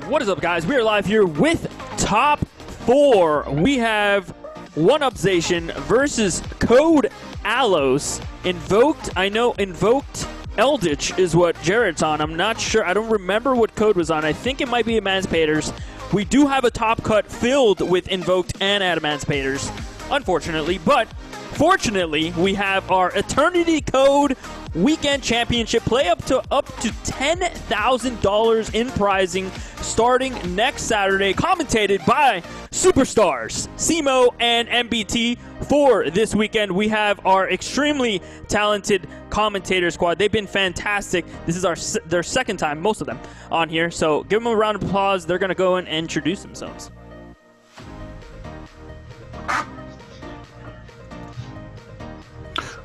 What is up, guys? We are live here with top 4. We have One Upzation versus Koty Angeloff. Invoked, I know Invoked Eldlich is what Jared's on. I'm not sure. I don't remember what code was on. I think it might be Adamancipators. We do have a top cut filled with Invoked and Adamancipators, unfortunately. But fortunately, we have our Eternity Code Weekend Championship. Play up to $10,000 in prizing starting next Saturday, commentated by superstars Simo and MBT. For this weekend, we have our extremely talented commentator squad. They've been fantastic. This is their second time, most of them, on here. So give them a round of applause. They're going to go and introduce themselves.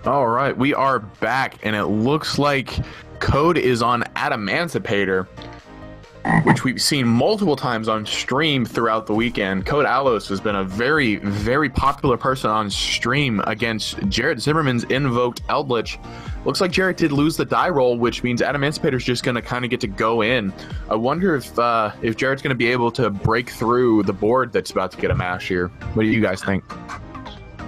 All right, we are back, and it looks like Code is on Adamancipator, which we've seen multiple times on stream throughout the weekend. Koty Angeloff has been a very, very popular person on stream against Jared Zimmerman's Invoked Eldlich. Looks like Jared did lose the die roll, which means Adamancipator's just going to kind of get to go in. I wonder if Jared's going to be able to break through the board that's about to get a mash here. What do you guys think?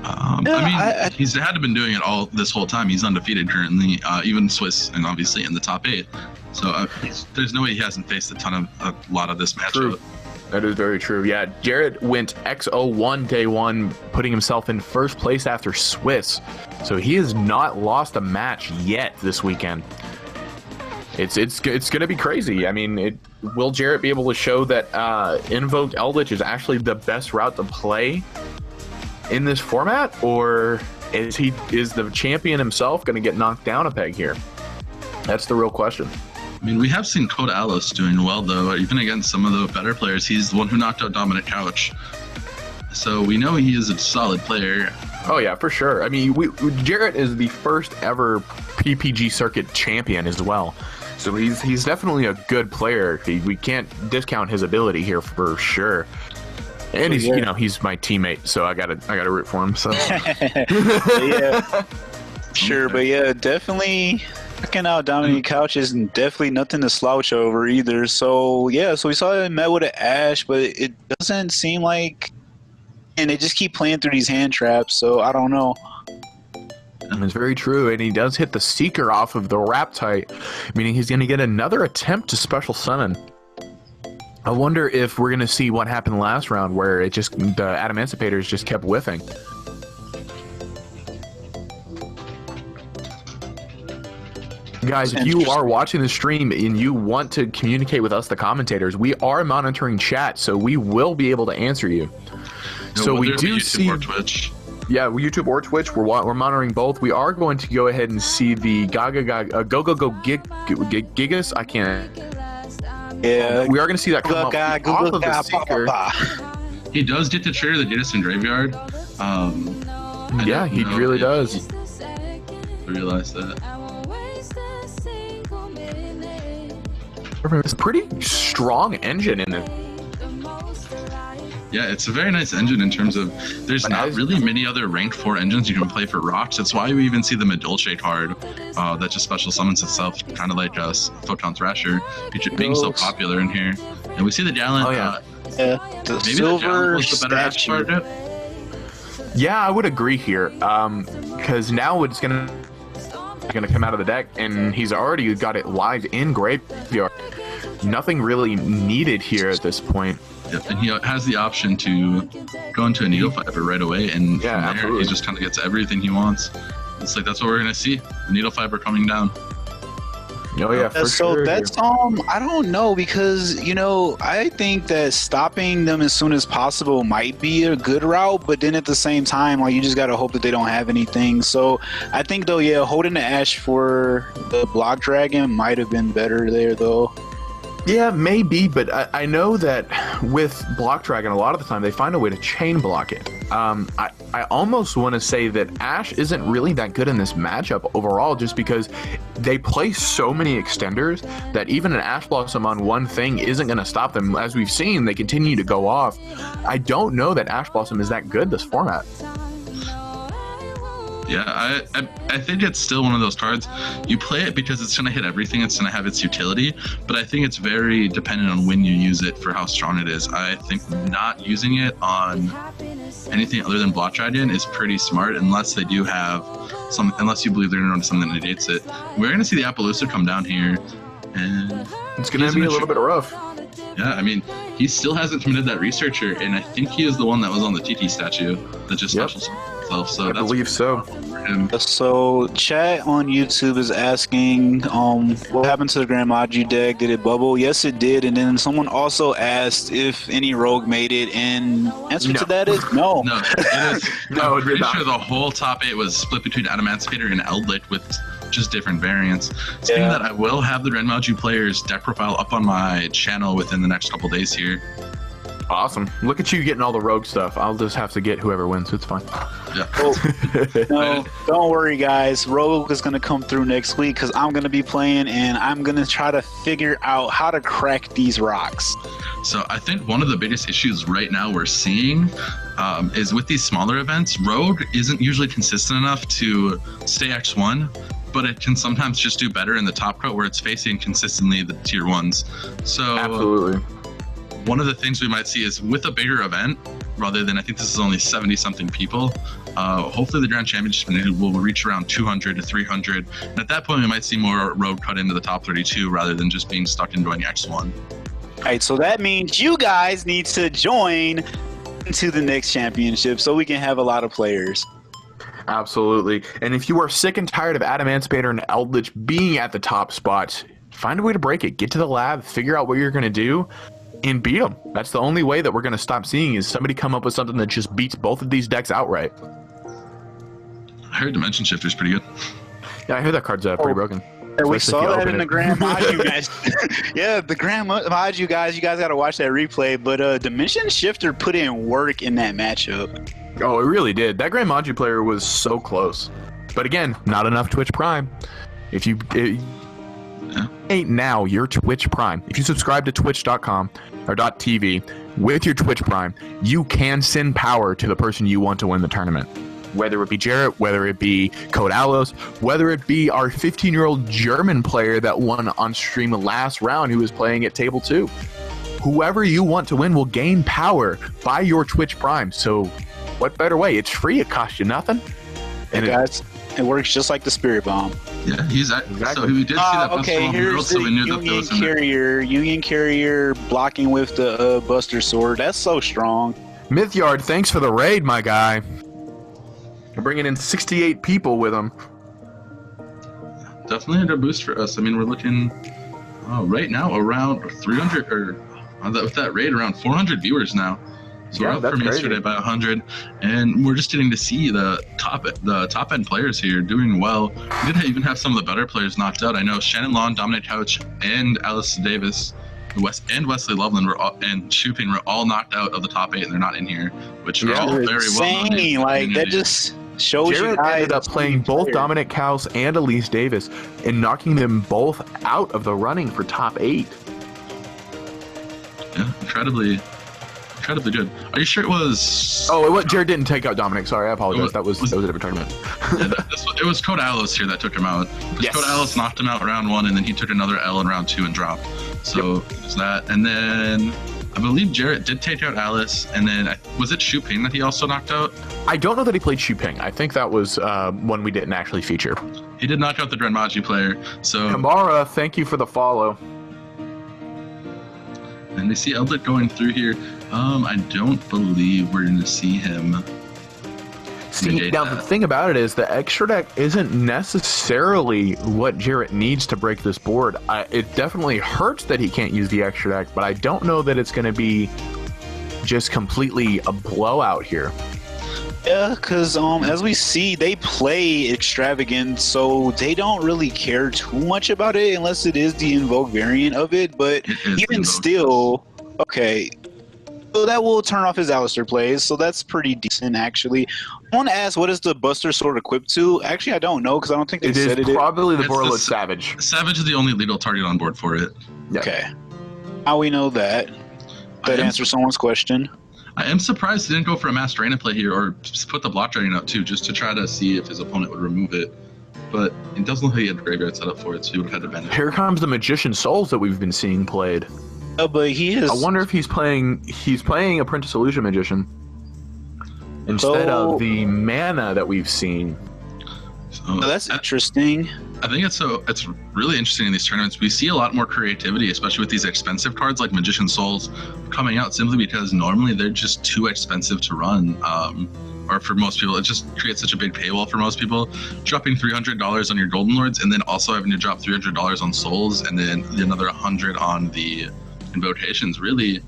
I mean, he's had to been doing it all this whole time. He's undefeated currently, even Swiss, and obviously in the top 8. So there's no way he hasn't faced a lot of this matchup. True. That is very true. Yeah, Jared went X01 day 1, putting himself in first place after Swiss. So he has not lost a match yet this weekend. It's going to be crazy. I mean, will Jared be able to show that Invoked Eldlich is actually the best route to play in this format, or is the champion himself going to get knocked down a peg here? That's the real question. I mean, we have seen Koty Angeloff doing well, though. Even against some of the better players, he's the one who knocked out Dominic Couch. So we know he is a solid player. Oh yeah, for sure. I mean, Jared is the first ever PPG circuit champion as well. So he's definitely a good player. We can't discount his ability here for sure. And he's, you know, he's my teammate, so I gotta root for him. So yeah, sure, but yeah, definitely checking out Dominic Couch is definitely nothing to slouch over either. So yeah, so we saw him met with an Ash, but it doesn't seem like, and they just keep playing through these hand traps. So I don't know. It's very true, and he does hit the Seeker off of the Raptite, meaning he's gonna get another attempt to special summon. I wonder if we're going to see what happened last round, where the Adamancipators just kept whiffing. Guys, if you are watching the stream and you want to communicate with us, the commentators, we are monitoring chat, so we will be able to answer you. So we do see... or Twitch. Yeah, YouTube or Twitch, we're monitoring both. We are going to go ahead and see the gogogo gigas. I can't... Yeah, we are going to see that come up off of the Seeker. He does get to trigger the Jettison Graveyard. Yeah, he really does. I realize that. It's a pretty strong engine in it. Yeah, it's a very nice engine in terms of there's not really many other ranked 4 engines you can play for rocks. That's why we even see the Medulce card that just special summons itself, kind of like Photon Thrasher, being so popular in here. And we see the Gallant. Oh yeah, the maybe silver the better Ash card. Yeah, I would agree here, because now it's gonna come out of the deck, and he's already got it live in graveyard. Nothing really needed here at this point. Yep, and he has the option to go into a Needle Fiber right away, and from there he just kind of gets everything he wants. It's like that's what we're gonna see, the Needle Fiber coming down. Oh yeah, for so sure. that's I don't know, because I think that stopping them as soon as possible might be a good route, but then at the same time, like, you just gotta hope that they don't have anything. So I think though, yeah, holding the Ash for the Block Dragon might have been better there though. Yeah, maybe, but I know that with Block Dragon, a lot of the time they find a way to chain block it. I almost want to say that Ash isn't really that good in this matchup overall, just because they play so many extenders that even an Ash Blossom on one thing isn't going to stop them. As we've seen, they continue to go off. I don't know that Ash Blossom is that good this format. Yeah, I think it's still one of those cards. You play it because it's going to hit everything. It's going to have its utility, but I think it's very dependent on when you use it for how strong it is. I think not using it on anything other than Block Dragon is pretty smart, unless they do have unless you believe they're going to run something that negates it. We're going to see the Appaloosa come down here, and it's going to be a little bit rough. Yeah, I mean, he still hasn't committed that Researcher, and I think he is the one that was on the TT statue that just special himself. So I believe so. So, chat on YouTube is asking, what happened to the Grand Maju deck? Did it bubble? Yes, it did. And then someone also asked if any rogue made it, and answer to that is no. No, it is. No, I'm pretty sure the whole top 8 was split between Adamancipator and Eldlich with just different variants. Saying that, I will have the Grand Maju players deck profile up on my channel within the next couple days here. Awesome. Look at you getting all the rogue stuff. I'll just have to get whoever wins. It's fine. Yeah. No, don't worry, guys. Rogue is going to come through next week because I'm going to be playing and I'm going to try to figure out how to crack these rocks. So I think one of the biggest issues right now we're seeing is with these smaller events, Rogue isn't usually consistent enough to stay X1, but it can sometimes just do better in the top cut where it's facing consistently the tier 1s. So absolutely. One of the things we might see is with a bigger event, rather than, I think this is only 70-something people, hopefully the Grand Championship will reach around 200 to 300. And at that point, we might see more Rogue cut into the top 32 rather than just being stuck in doing X1. All right, so that means you guys need to join into the next championship so we can have a lot of players. Absolutely. And if you are sick and tired of Adamancipator and Eldlich being at the top spots, find a way to break it. Get to the lab, figure out what you're going to do, and beat them. That's the only way that we're going to stop seeing is somebody come up with something that just beats both of these decks outright. I heard Dimension Shifter's pretty good. Yeah, I heard that card's pretty broken. And we saw that in the Grand Maju, guys. Yeah, the Grand Maju, guys. You guys got to watch that replay. But Dimension Shifter put in work in that matchup. Oh, it really did. That Grand Maju player was so close. But again, not enough Twitch Prime. If you ain't now your Twitch Prime. If you subscribe to twitch.com or .tv with your Twitch Prime, you can send power to the person you want to win the tournament. Whether it be Jarrett, whether it be Koty Angeloff, whether it be our 15-year-old German player that won on stream last round who was playing at table 2. Whoever you want to win will gain power by your Twitch Prime. So what better way? It's free. It costs you nothing. And guys, it works just like the Spirit Bomb. Yeah, exactly. So we did see that. Okay, here's the Union Carrier blocking with the Buster Sword. That's so strong. Mythyard, thanks for the raid, my guy. We're bringing in 68 people with them. Definitely a good boost for us. I mean, we're looking right now around 300, or with that raid, around 400 viewers now. So we're up from yesterday by 100, and we're just getting to see the top end players here doing well. We did even have some of the better players knocked out. I know Shannon Long, Dominic Couch, and Alice Davis, and Wesley Loveland and Shooping were all knocked out of the top 8, and they're not in here, which are all very well known. Like that just shows Jared you guys ended up playing both Dominic Couch and Elise Davis and knocking them both out of the running for top 8. Yeah, incredibly good. Are you sure it was? Oh, Jared didn't take out Dominic. Sorry, I apologize. That was a different tournament. It was Koty Angeloff here that took him out. Yes. Koty Angeloff knocked him out round 1, and then he took another L in round 2 and dropped. So there's that. And then I believe Jarrett did take out Alice, and then was it Shu Ping that he also knocked out? I don't know that he played Shu Ping. I think that was one we didn't actually feature. He did knock out the Grand Maju player. So Kamara, thank you for the follow. And we see Eldlich going through here. I don't believe we're going to see him. See, now the thing about it is the extra deck isn't necessarily what Jarrett needs to break this board. It definitely hurts that he can't use the extra deck, but I don't know that it's going to be just completely a blowout here. Yeah, because as we see, they play extravagant, so they don't really care too much about it unless it is the Invoke variant of it. But even still, okay, so that will turn off his Alistair plays, so that's pretty decent, actually. I want to ask, what is the Buster Sword equipped to? Actually, I don't know, because I don't think they said it. It is probably the Borreload Savage. Savage is the only lethal target on board for it. Yeah. Okay. How we know that? That answers someone's question. I am surprised he didn't go for a Master Arena play here, or just put the block dragon out too, just to try to see if his opponent would remove it. But it doesn't look like he had the graveyard set up for it, so he would have had advantage. Here comes the Magician Souls that we've been seeing played. Oh, but he is. I wonder if he's playing Apprentice Illusion Magician instead of the mana that we've seen. So, that's interesting. I think it's really interesting in these tournaments. We see a lot more creativity, especially with these expensive cards like Magician Souls coming out simply because normally they're just too expensive to run. Or for most people, it just creates such a big paywall for most people. Dropping $300 on your Golden Lords and then also having to drop $300 on Souls and then another $100 on the Invocations really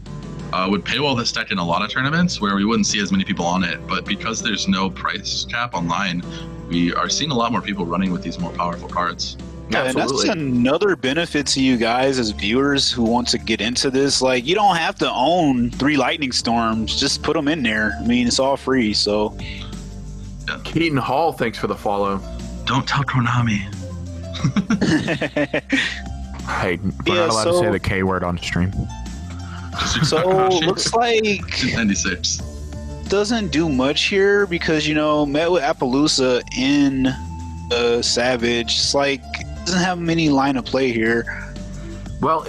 would paywall this deck in a lot of tournaments where we wouldn't see as many people on it. But because there's no price cap online, we are seeing a lot more people running with these more powerful cards. Yeah, and that's another benefit to you guys as viewers who want to get into this. Like, you don't have to own 3 Lightning Storms. Just put them in there. I mean, it's all free, so. Yeah. Keaton Hall, thanks for the follow. Don't tell Konami. Hey, we're not allowed to say the K word on stream. So, looks like 96 doesn't do much here because, you know, met with Appaloosa in Savage. It's like, doesn't have many line of play here. Well,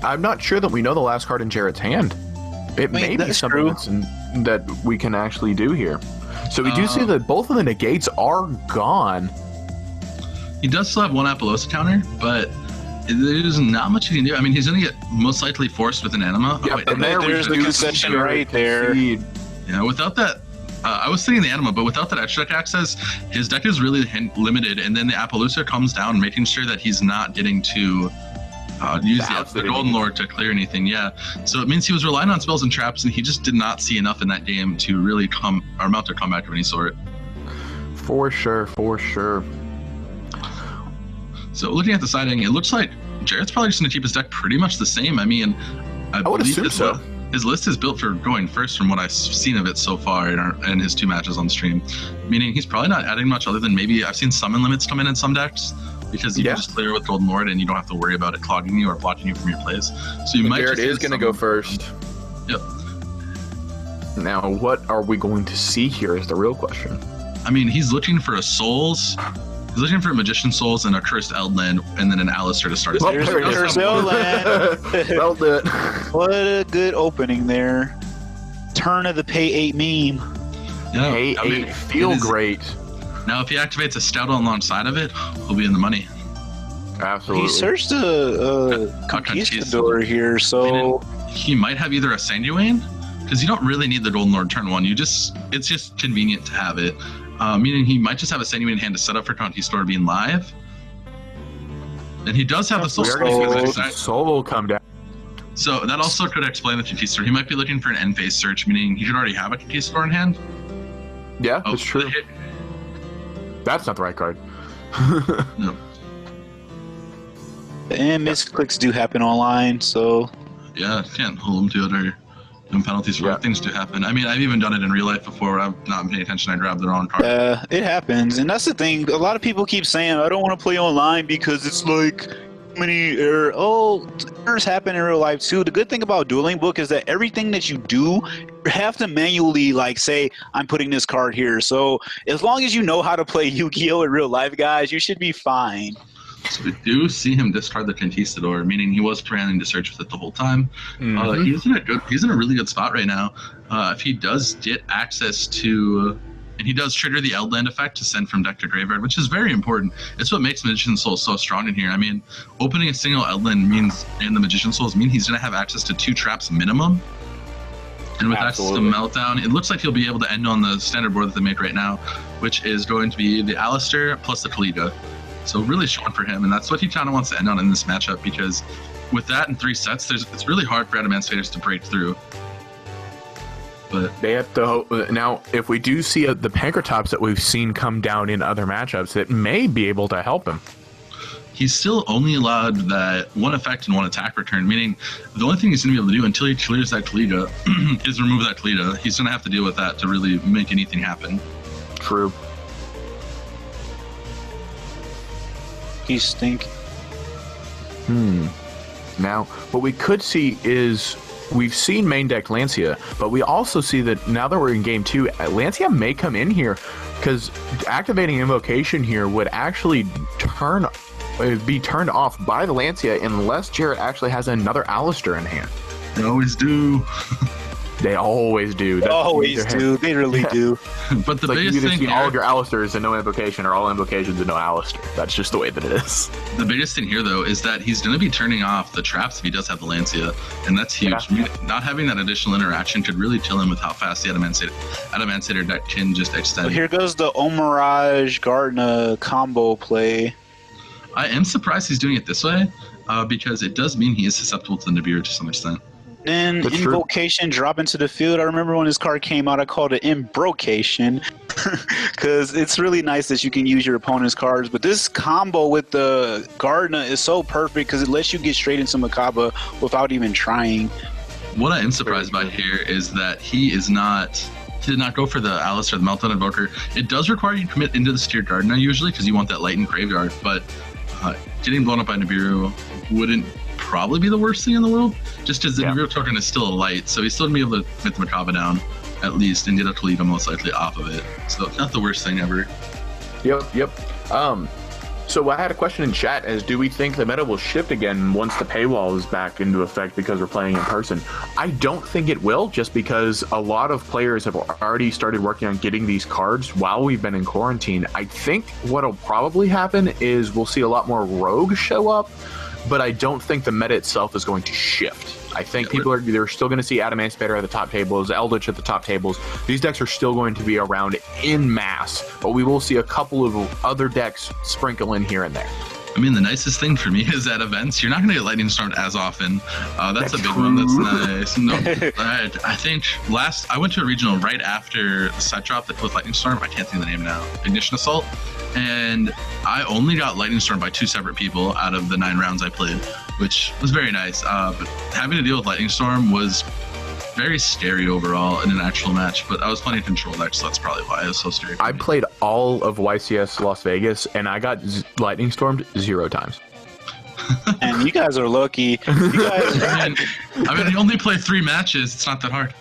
I'm not sure that we know the last card in Jarrett's hand. It may be something that we can actually do here. So we do see that both of the negates are gone. He does still have one Appaloosa counter, but there's not much he can do. I mean, he's going to get most likely forced with an Anima. Yeah, and there's the concession right there. Yeah, without that, I was thinking the Anima, but without that extra deck access, his deck is really limited. And then the Appaloosa comes down, making sure that he's not getting to use the Golden Lord to clear anything. Yeah, so it means he was relying on spells and traps, and he just did not see enough in that game to really mount a comeback of any sort. For sure, for sure. So looking at the siding, it looks like Jarrett's probably just going to keep his deck pretty much the same. I mean, I would assume so. His list is built for going first from what I've seen of it so far in his 2 matches on stream. Meaning he's probably not adding much other than maybe I've seen summon limits come in some decks because you can just clear with Golden Lord and you don't have to worry about it clogging you or blocking you from your plays. So you might Jarrett is going to go first. Yep. Now, what are we going to see here is the real question. I mean, he's looking for a Souls. He's looking for a Magician Souls and a Cursed Eldland, and then an Alistair to start his game. Cursed Eldland. Well done. What a good opening there. Turn of the Pay 8 meme. Yeah, Pay 8 feel great. Now, if he activates a Stout alongside of it, he'll be in the money. Absolutely. He searched a Conquistador here, so... I mean, he might have either a Sanguine, because you don't really need the Golden Lord turn 1. It's just convenient to have it. Meaning he might just have a Sanguine in hand to set up for Conquistador being live. And he does have the Soul will come down. So that also could explain the Conquistador. He might be looking for an end phase search, meaning he could already have a Conquistador in hand. Yeah, that's true. That's not the right card. No. And misclicks do happen online, so... Yeah, can't hold them to other penalties for things to happen. I mean, I've even done it in real life before. I'm not paying attention. I grab the wrong card. Yeah, it happens. And that's the thing. A lot of people keep saying, I don't want to play online because it's like many errors. Oh, errors happen in real life too. The good thing about Dueling Book is that everything that you do, you have to manually say, I'm putting this card here. So as long as you know how to play Yu-Gi-Oh in real life, guys, you should be fine. So we do see him discard the Conquistador, meaning he was planning to search with it the whole time. He's in a really good spot right now. If he does get access to, and he does trigger the Eldland effect to send from deck to graveyard, which is very important. It's what makes Magician Soul so strong in here. I mean, opening a single Eldland means, and the Magician Souls mean he's going to have access to 2 traps minimum. And with access to Meltdown, it looks like he'll be able to end on the standard board that they make right now, which is going to be the Alistair plus the Kalita. So really strong for him, and that's what he kind of wants to end on in this matchup, because with that in 3 sets, it's really hard for Adamancipators to break through. But they have to now. If we do see the Pankratops that we've seen come down in other matchups, it may be able to help him. He's still only allowed that 1 effect and 1 attack return, meaning the only thing he's going to be able to do until he clears that Kalita is remove that Kalita. He's going to have to deal with that to really make anything happen. True. He's stinking. Now, what we could see is we've seen main deck Lancia, but we also see that now that we're in game 2, Lancia may come in here because activating Invocation here would actually be turned off by the Lancia unless Jarrett actually has another Alistair in hand. They always do. They always do. They always do. They really do. But the Like you biggest either thing see here, all of your Alistairs and no Invocation, or all Invocations and no Alistair. That's just the way that it is. the biggest thing here though is that he's going to be turning off the traps if he does have the Lancia, and that's huge. Yeah. Not having that additional interaction could really kill him with how fast the Adamancipator deck can just extend. Well, here goes the Omirage Gardner combo play. I am surprised he's doing it this way, because it does mean he is susceptible to the Nibiru to some extent. Then That's true. Invocation drop into the field. I remember when this card came out, I called it Imbrocation because it's really nice that you can use your opponent's cards. But this combo with the Gardner is so perfect because it lets you get straight into Makaba without even trying. What I am surprised by here is that he did not go for the Alistair, the Meltdown Invoker. It does require you to commit into the Steer Gardner usually because you want that light in graveyard, but getting blown up by Nibiru wouldn't probably be the worst thing in the world, just because the Nibiru token is still a light, so he's still gonna be able to fit the Makaba down at least, and get a Toledo most likely off of it. So it's not the worst thing ever. Yep. So I had a question in chat as, do we think the meta will shift again once the paywall is back into effect because we're playing in person? I don't think it will, just because a lot of players have already started working on getting these cards while we've been in quarantine. I think what'll probably happen is we'll see a lot more Rogue show up, but I don't think the meta itself is going to shift. I think they're still going to see Adamancipator at the top tables, Eldlich at the top tables. These decks are still going to be around in mass, but we will see a couple of other decks sprinkle in here and there. I mean, the nicest thing for me is at events, you're not going to get Lightning Stormed as often. That's a big one. That's nice. No, I think I went to a regional right after the set drop that was Lightning Storm. I can't think of the name now. Ignition Assault. And I only got Lightning Storm by 2 separate people out of the 9 rounds I played, which was very nice. But having to deal with Lightning Storm was very scary overall in an actual match, but I was playing control deck, so that's probably why it was so scary. I played all of YCS Las Vegas, and I got Lightning Stormed 0 times. And you guys are lucky. You guys I mean, you only play 3 matches. It's not that hard.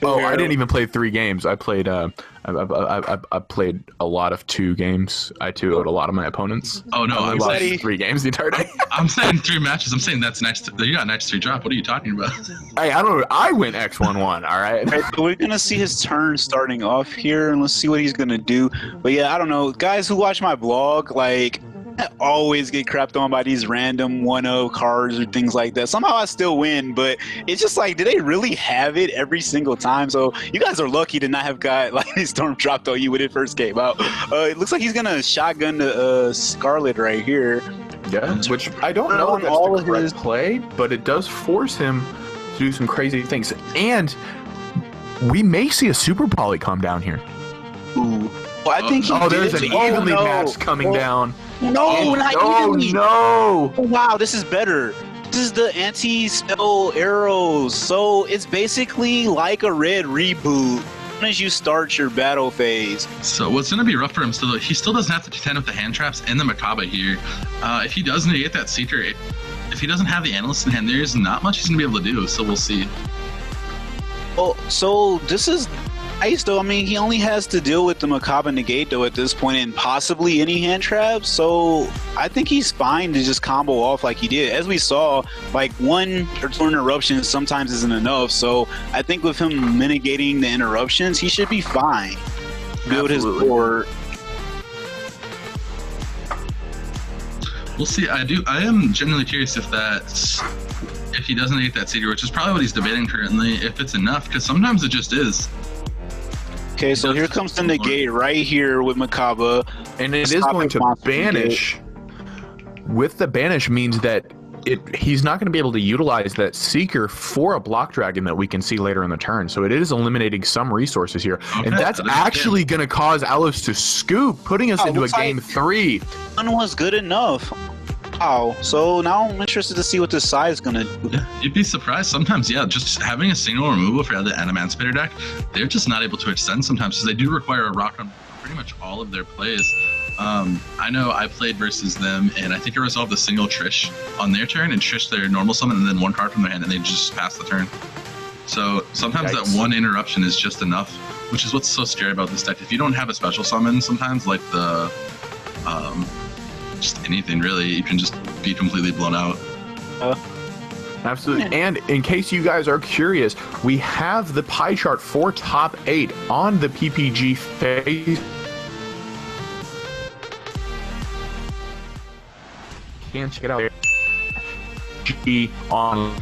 Oh, I didn't even play 3 games. I played I played a lot of 2 games. I 2-0'd a lot of my opponents. Oh no, I lost 3 games the entire day. I'm saying 3 matches. I'm saying that's next. You got next 3 drop. What are you talking about? Hey, I don't know. I went X11. All right. So we're gonna see his turn starting off here, and let's see what he's gonna do. But yeah, I don't know, guys who watch my blog, like, I always get crapped on by these random 1-0 cards or things like that. Somehow I still win, but it's just like, do they really have it every single time? So you guys are lucky to not have got Lightning Storm dropped on you when it first came out. It looks like he's gonna shotgun the Scarlet right here. Yeah, which I don't know if that's the correct play, but it does force him to do some crazy things. And we may see a Super Poly come down here. Ooh. Well, I think there's an evenly match coming down. No, not evenly. No. Oh, wow, this is better. This is the anti-spell arrows. So it's basically like a red reboot as you start your battle phase. So what's going to be rough for him still, he still doesn't have to contend with the hand traps and the Makaba here. If he doesn't get that Seeker, if he doesn't have the Analyst in hand, there's not much he's going to be able to do, so we'll see. Oh, so this is nice, though. I mean, he only has to deal with the Makaba Negate, though, at this point, and possibly any hand traps. So I think he's fine to just combo off like he did. As we saw, like 1 or 2 interruptions sometimes isn't enough. So I think with him mitigating the interruptions, he should be fine. Build his board. We'll see. I am genuinely curious if he doesn't get that Seeker, which is probably what he's debating currently, if it's enough, because sometimes it just is. Okay, so here comes the negate right here with Makaba. And it is going to banish. With the banish means that he's not going to be able to utilize that Seeker for a block dragon that we can see later in the turn. So it is eliminating some resources here. Okay, and that's actually going to cause Alos to scoop, putting us into a game 3. One was good enough. Wow. So now I'm interested to see what this side is going to do. Yeah, you'd be surprised. Sometimes, yeah, just having a single removal for the Adamancipator deck, they're just not able to extend sometimes because they do require a rock on pretty much all of their plays. I know I played versus them, and I think I resolved a single Trish on their turn and Trish their normal summon, and then one card from their hand, and they just passed the turn. So sometimes that one interruption is just enough, which is what's so scary about this deck. If you don't have a special summon, sometimes like the just anything really, you can just be completely blown out. Absolutely. And in case you guys are curious, we have the pie chart for top 8 on the PPG face. Can check it out. G on.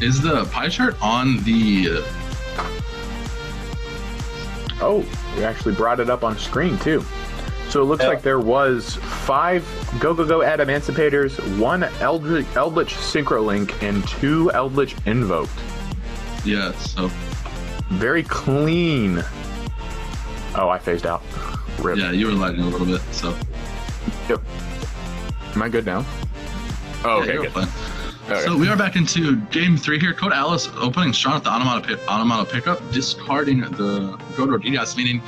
Is the pie chart on the... Oh, we actually brought it up on screen too. So it looks like there was 5 gogogo Adamancipators, 1 eldlich Synchro Link, and 2 eldlich Invoked. Yeah, so... Very clean. Oh, I phased out. Rip. Yeah, you were lagging a little bit, so... Yep. Am I good now? Oh, okay, good. Fine. Okay. So we are back into game 3 here. Koty Angeloff opening strong at the Adamancipator pickup, discarding the Godo DDS, meaning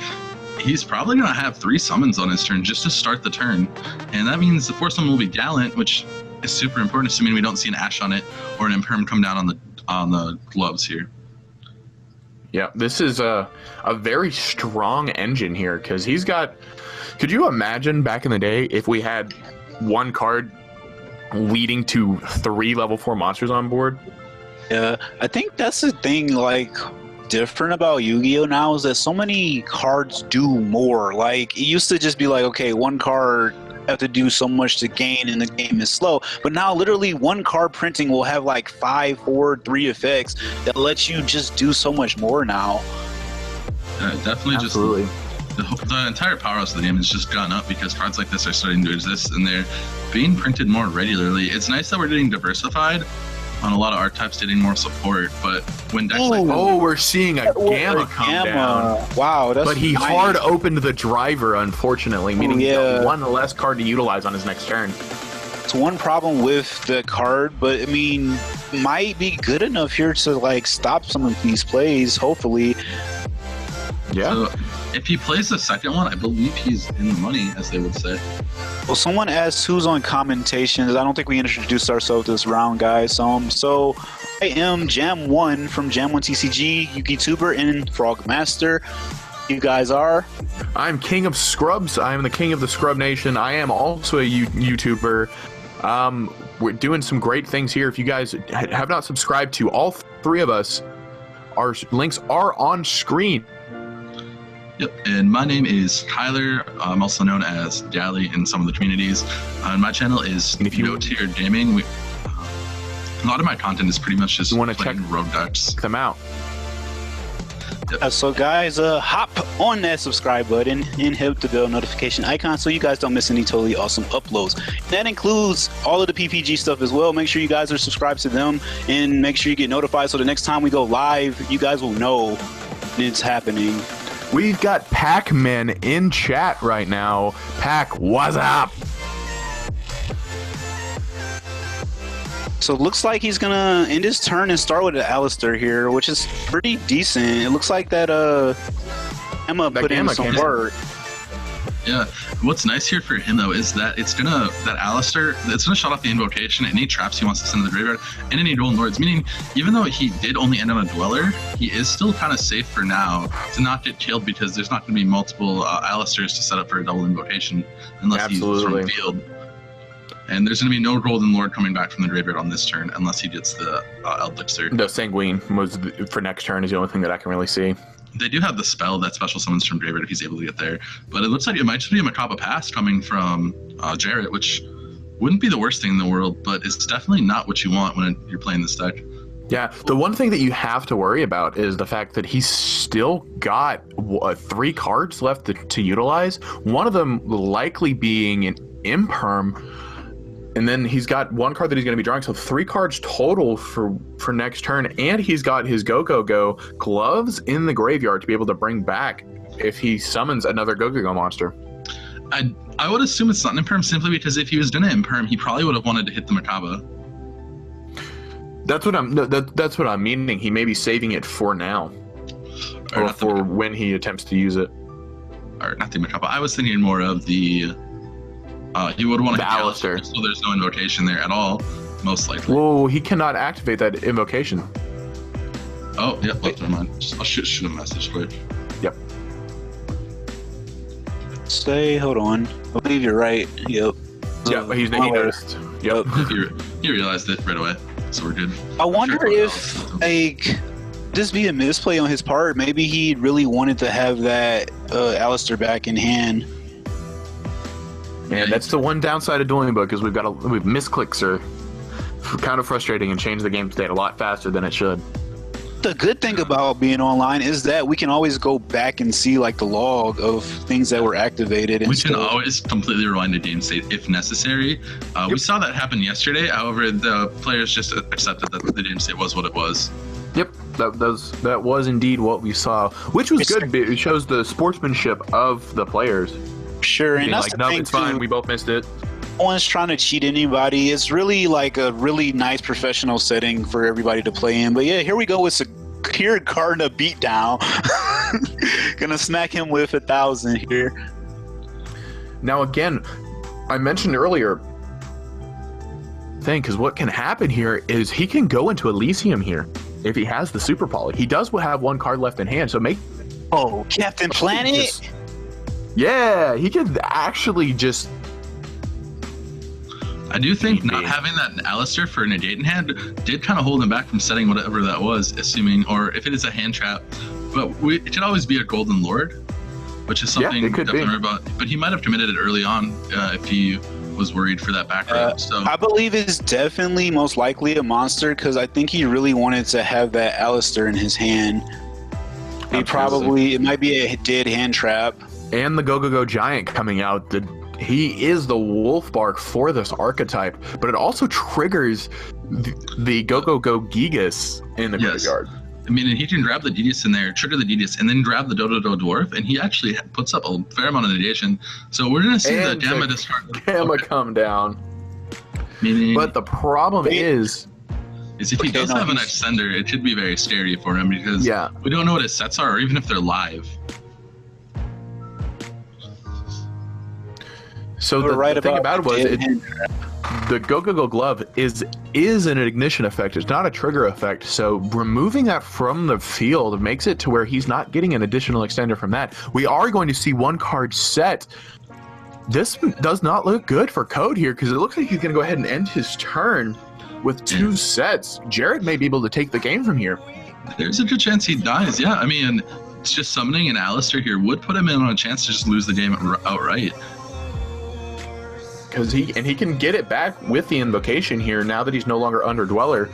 he's probably going to have 3 summons on his turn just to start the turn. And that means the 4th summon will be Gallant, which is super important, assuming we don't see an Ash on it or an Imperm come down on the gloves here. Yeah, this is a very strong engine here, because he's got... Could you imagine back in the day if we had 1 card leading to 3 level 4 monsters on board? Yeah, I think that's the thing, like, different about Yu-Gi-Oh now is that so many cards do more. Like, it used to just be like, okay, 1 card have to do so much to gain and the game is slow, but now literally 1 card printing will have like 5, 4, 3 effects that lets you just do so much more now. Definitely. Absolutely. Just the entire powerhouse of the game has just gone up because cards like this are starting to exist and they're being printed more regularly. It's nice that we're getting diversified on a lot of archetypes, getting more support, but when decks like we're seeing a Gamma come down. Wow, that's but he nice. hard opened the driver, unfortunately, meaning he got 1 less card to utilize on his next turn. It's one problem with the card, but I mean, might be good enough here to like stop some of these plays, hopefully. Yeah. So if he plays the second one, I believe he's in the money, as they would say. Well, someone asked who's on commentations. I don't think we introduced ourselves this round, guys. So I am Jam1 from Jam1TCG, YouTuber, and Frog Master. You guys are? I'm King of Scrubs. I am the King of the Scrub Nation. I am also a YouTuber. We're doing some great things here. If you guys have not subscribed to all 3 of us, our links are on screen. Yep, and my name is Kyler. I'm also known as Dally in some of the communities. And my channel is No Tier Gaming. A lot of my content is pretty much just playing rogue decks. Check them out. Yep. So guys, hop on that subscribe button and hit the bell notification icon so you guys don't miss any totally awesome uploads. That includes all of the PPG stuff as well. Make sure you guys are subscribed to them and make sure you get notified so the next time we go live, you guys will know it's happening. We've got Pac-Man in chat right now. Pac, what's up? So it looks like he's gonna end his turn and start with an Alistair here, which is pretty decent. It looks like that Emma put in some work. Yeah, what's nice here for him though is that that Alistair, it's gonna shut off the invocation, any traps he wants to send to the graveyard, and any Dueling Lords. Meaning, even though he did only end on a Dweller, he is still kind of safe for now to not get killed because there's not gonna be multiple Alistairs to set up for a double invocation unless he's from field. And there's gonna be no Golden Lord coming back from the graveyard on this turn unless he gets the eldlich. The Sanguine was for next turn is the only thing that I can really see. They do have the spell that special summons from graveyard if he's able to get there, but it looks like it might just be a Macabre Pass coming from Jarrett, which wouldn't be the worst thing in the world, but it's definitely not what you want when you're playing this deck. Yeah, the one thing that you have to worry about is the fact that he's still got 3 cards left to utilize, one of them likely being an Imperm, and then he's got 1 card that he's going to be drawing, so 3 cards total for next turn, and he's got his Go gloves in the graveyard to be able to bring back if he summons another Go monster. I would assume it's not an Imperm simply because if he was going to Imperm, he probably would have wanted to hit the Macabre. That's what I'm. No, that's what I'm meaning. He may be saving it for now, or for when he attempts to use it. Or not the Macabre. I was thinking more of the. You would want to hit Alistair, so there's no invocation there at all, most likely. Whoa, he cannot activate that invocation. Oh, yeah, never mind. I'll shoot a message quick. Yep. Hold on. I believe you're right. Yep. Yeah, but he noticed. Yep. He realized it right away, so we're good. I wonder if, like, this be a misplay on his part. Maybe he really wanted to have that Alistair back in hand. Man, that's the one downside of Dueling Book is we've misclicks are kind of frustrating and change the game state a lot faster than it should. The good thing about being online is that we can always go back and see like the log of things that were activated. And we can always completely rewind the game state if necessary. We saw that happen yesterday. However, the players just accepted that the game state was what it was. Yep, that was indeed what we saw, which was good. It shows the sportsmanship of the players. Sure, and that's like, the no, thing it's fine. too. We both missed it. No one's trying to cheat anybody. It's really like a really nice professional setting for everybody to play in. But yeah, here we go with Secure Karna beatdown. Gonna smack him with 1,000 here. Now again, I mentioned earlier because what can happen here is he can go into Elysium here if he has the Super Poly. He does have one card left in hand, so Captain Planet. Yeah, he could actually just. I do think not having that Alistair for a negate in hand did kind of hold him back from setting whatever that was, assuming, or if it is a hand trap. But it could always be a Golden Lord, which is something it could definitely be. About. But he might have committed it early on if he was worried for that back row. So I believe it's definitely most likely a monster because I think he really wanted to have that Alistair in his hand. It might be a dead hand trap. And the Gogogo Giant coming out. He is the wolf bark for this archetype, but it also triggers the Gogogo Gigas in the graveyard. I mean, he can grab the Dedeus in there, trigger the Dedeus, and then grab the Dodo Dwarf, and he actually puts up a fair amount of negation. So we're going to see the Gamma discard. Gamma come down. Meaning, but the problem is if he does have an extender, it should be very scary for him because we don't know what his sets are, or even if they're live. So the thing about it was the Gogogo Glove is an ignition effect. It's not a trigger effect. So removing that from the field makes it to where he's not getting an additional extender from that. We are going to see one card set. This does not look good for Code here because it looks like he's going to go ahead and end his turn with 2 sets. Jared may be able to take the game from here. There's a good chance he dies. Yeah, I mean, it's just summoning an Alistair here would put him in on a chance to just lose the game outright. Because he can get it back with the invocation here now that he's no longer under Dweller.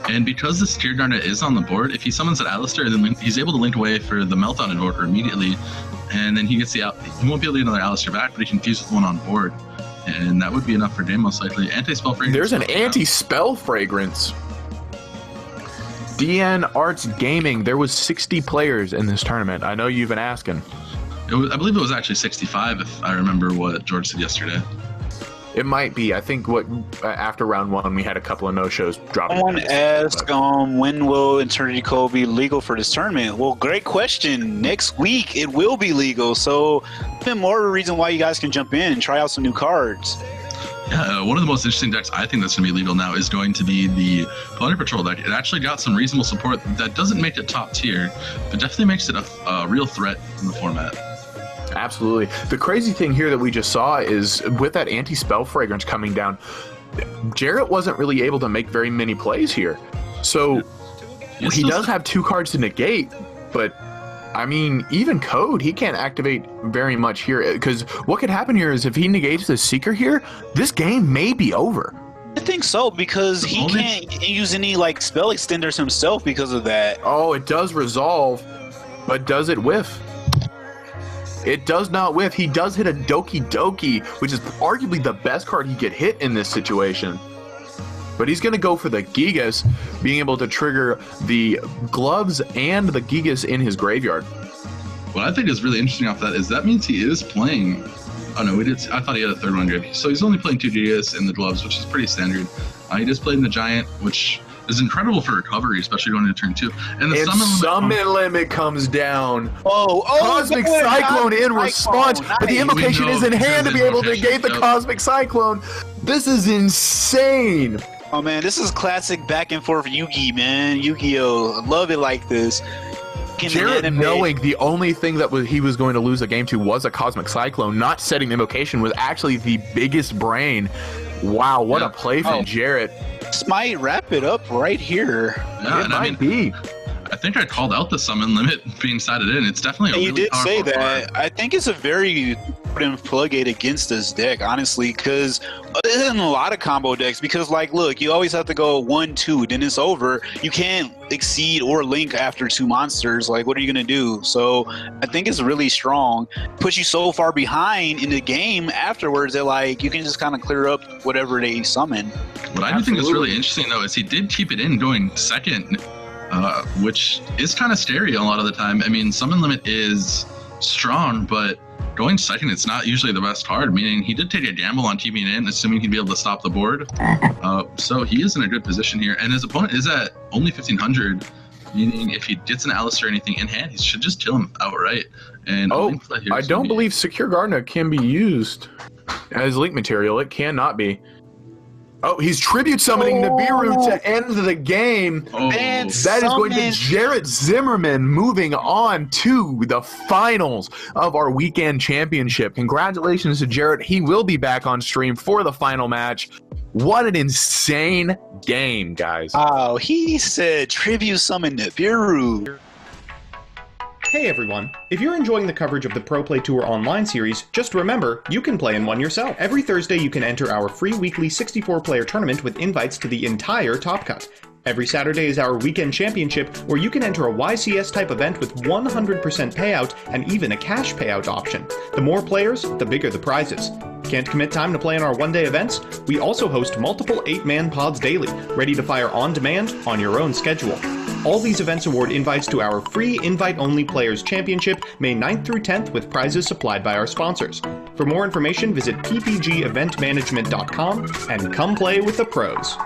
And because the Secured Garnet is on the board, if he summons an Alistair, then he's able to link away for the Meltdown Invoker immediately, and then he gets he won't be able to get another Alistair back, but he can fuse with one on board, and that would be enough for game most likely. Anti-spell fragrance. There's an anti-spell fragrance. DN Arts Gaming. There was 60 players in this tournament. I know you've been asking. I believe it was actually 65, if I remember what George said yesterday. It might be. I think after round 1, we had a couple of no-shows dropping. Someone asked, when will Eternity Code be legal for this tournament? Well, great question. Next week, it will be legal. So, even more of a reason why you guys can jump in and try out some new cards. Yeah, one of the most interesting decks I think that's going to be legal now is going to be the Planetary Patrol deck. It actually got some reasonable support. That doesn't make it top tier, but definitely makes it a real threat in the format. Absolutely. The crazy thing here that we just saw is with that anti-spell fragrance coming down, Jarrett wasn't really able to make very many plays here. So he does have 2 cards to negate, but I mean, even Code, he can't activate very much here because what could happen here is if he negates the Seeker here, this game may be over. I think so because he can't use any spell extenders himself because of that. Oh, it does resolve, but does it whiff? It does not whiff. He does hit a Doki Doki, which is arguably the best card he could hit in this situation. But he's going to go for the Gigas, being able to trigger the gloves and the Gigas in his graveyard. What I think is really interesting off that means he is playing. Oh no, I thought he had a 3rd one grave. So he's only playing 2 Gigas in the gloves, which is pretty standard. He just played in the Giant, which is incredible for recovery, especially going into turn 2. And the summon limit comes down. Cosmic Cyclone in response, nice. but the invocation is in hand to be able to negate the Cosmic Cyclone. This is insane. Oh man, this is classic back and forth Yu-Gi, man. Yu-Gi-Oh! Love it like this. Jared, knowing the only thing that he was going to lose a game to was a Cosmic Cyclone, not setting the invocation was actually the biggest brain. Wow, what a play from Jared. This might wrap it up right here. Yeah, it might be. I think I called out the summon limit being sided in. It's definitely a you really did say that. card. I think it's a very important floodgate against this deck, honestly, because there's a lot of combo decks. Because, like, look, you always have to go 1-2, then it's over. You can't exceed or link after 2 monsters. Like, what are you gonna do? So I think it's really strong. Puts you so far behind in the game afterwards that, like, you can just kind of clear up whatever they summon. What I do think is really interesting, though, is he did keep it in going second. Which is kind of scary a lot of the time. I mean, summon limit is strong, but going second, it's not usually the best card, meaning he did take a gamble on keeping it in, assuming he'd be able to stop the board. So he is in a good position here, and his opponent is at only 1,500, meaning if he gets an Alistair or anything in hand, he should just kill him outright. And I don't believe Secure Gardener can be used as link material. It cannot be. Oh, he's tribute summoning Nibiru to end the game. Man, that is going to Jarrett Zimmerman moving on to the finals of our weekend championship. Congratulations to Jarrett. He will be back on stream for the final match. What an insane game, guys. Oh, he said tribute summon Nibiru. Hey everyone, if you're enjoying the coverage of the Pro Play Tour online series, just remember, you can play in one yourself. Every Thursday you can enter our free weekly 64-player tournament with invites to the entire Top Cut. Every Saturday is our weekend championship, where you can enter a YCS-type event with 100% payout and even a cash payout option. The more players, the bigger the prizes. Can't commit time to play in our one-day events? We also host multiple 8-man pods daily, ready to fire on demand on your own schedule. All these events award invites to our free invite-only Players Championship, May 9th through 10th, with prizes supplied by our sponsors. For more information, visit ppgeventmanagement.com and come play with the pros.